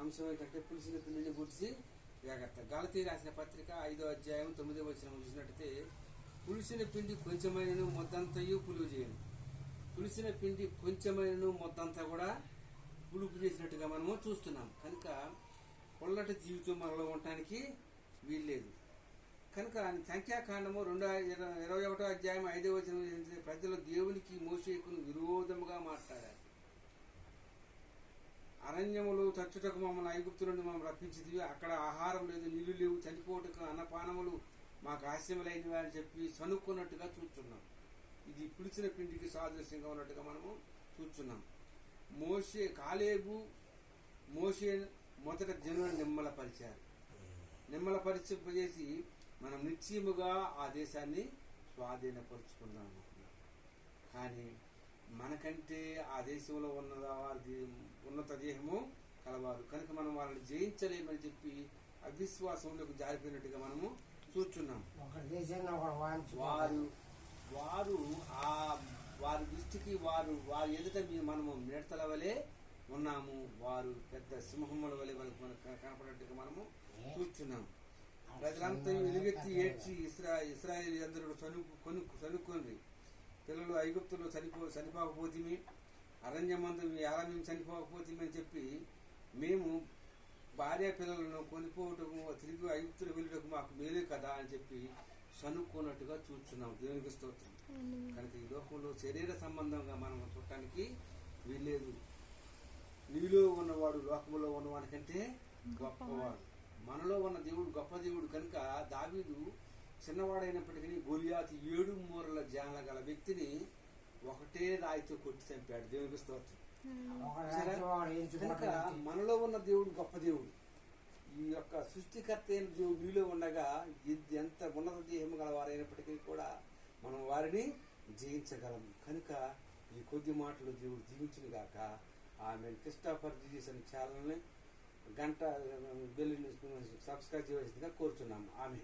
అంశం ఏంటంటే పులిసిన పిండిని గుడిసి జాగ్రత్త. గలతీ రాసిన పత్రిక 5వ అధ్యాయం 9వ వచనం చూసినట్టయితే, పులిసిన పిండి కొంచెమైనను మొద్దంతయు పులుపు చేయను. పులిసిన పిండి కొంచెమైనను మొద్దంతా కూడా పులుపు చేసినట్టుగా మనము చూస్తున్నాం. కనుక పొల్లటి జీవితం మనలో ఉండటానికి వీల్లేదు. కనుక సంఖ్యాకాండము 21వ అధ్యాయం 5వ వచనం ప్రజలు దేవునికి మోషేకును విరోధముగా మాట్లాడారు. అరణ్యములు చచ్చుటకు మమ్మల్ని ఐగుప్తు నుండి మమ్మల్ని రప్పించింది, అక్కడ ఆహారం లేదు, నీళ్లు లేవు, చనిపోటుకు అన్నపానములు మాకు ఆశయములైనవి అని చెప్పి సనుక్కున్నట్టుగా చూస్తున్నాం. ఇది పులిసిన పిండికి సాదృశ్యంగా ఉన్నట్టుగా మనము చూస్తున్నాం. మోషే మొదట జనులను నిమ్మలపరిచేసి మనం నిశ్చయముగా ఆ దేశాన్ని స్వాధీనపరుచుకుందాం అనుకున్నాం. కానీ మనకంటే ఆ దేశంలో ఉన్న వారి ఉన్నత దేహము కలవారు కనుక మనం వాళ్ళని జయించలేమని చెప్పి అవిశ్వాసంలోకి జారిపోయినట్టుగా మనము చూస్తున్నాం. వారి దృష్టికి వారి ఎదుట మనము మిడతల వలె ఉన్నాము. వారు పెద్ద సింహముల వలె మనకు కనపడినట్టుగా మనము చూస్తున్నాం. ప్రజలంతా ఎలుగెత్తి ఏడ్చి ఇశ్రాయేలు అందరూ చనుక్కొని, పిల్లలు ఐగుప్తులో చనిపోకపోతేమి, అరణ్యమందు ఎలా మేము చనిపోకపోతేమి అని చెప్పి మేము భార్య పిల్లలను కొనిపోవటము, తిరిగి ఐగుప్తులు వెళ్ళటకు మాకు మేలే కదా అని చెప్పి సనుక్కున్నట్టుగా చూస్తున్నాం. దేవునికి స్తోత్రం. కనుక ఈ లోకంలో శరీర సంబంధంగా మనం చూడటానికి వీల్లేదు. నీలో ఉన్నవాడు లోకంలో ఉన్నవాడికంటే గొప్పవాడు. మనలో ఉన్న దేవుడు గొప్ప దేవుడు. కనుక దావీదు చిన్నవాడైనప్పటికీ గొలియాతు 7 మూరల జానల గల వ్యక్తిని ఒకటే రాయితో కొట్టి చంపాడు. దేవునికి స్తోత్రం. కనుక మనలో ఉన్న దేవుడు గొప్ప దేవుడు. ఈ యొక్క సృష్టికర్త అయిన దేవుడు మీలో ఉండగా ఎంత ఉన్నత దేహం గల వారైనప్పటికీ కూడా మనం వారిని జయించగలం. కనుక ఈ కొద్ది మాటలు దేవుడు దీవించును గాక. ఆమె క్రిస్టోఫర్ జీసస్ అనే ఛానల్ని గంట బెల్ సబ్స్క్రైబ్ చేయవలసిందిగా కోరుచున్నాము. ఆమె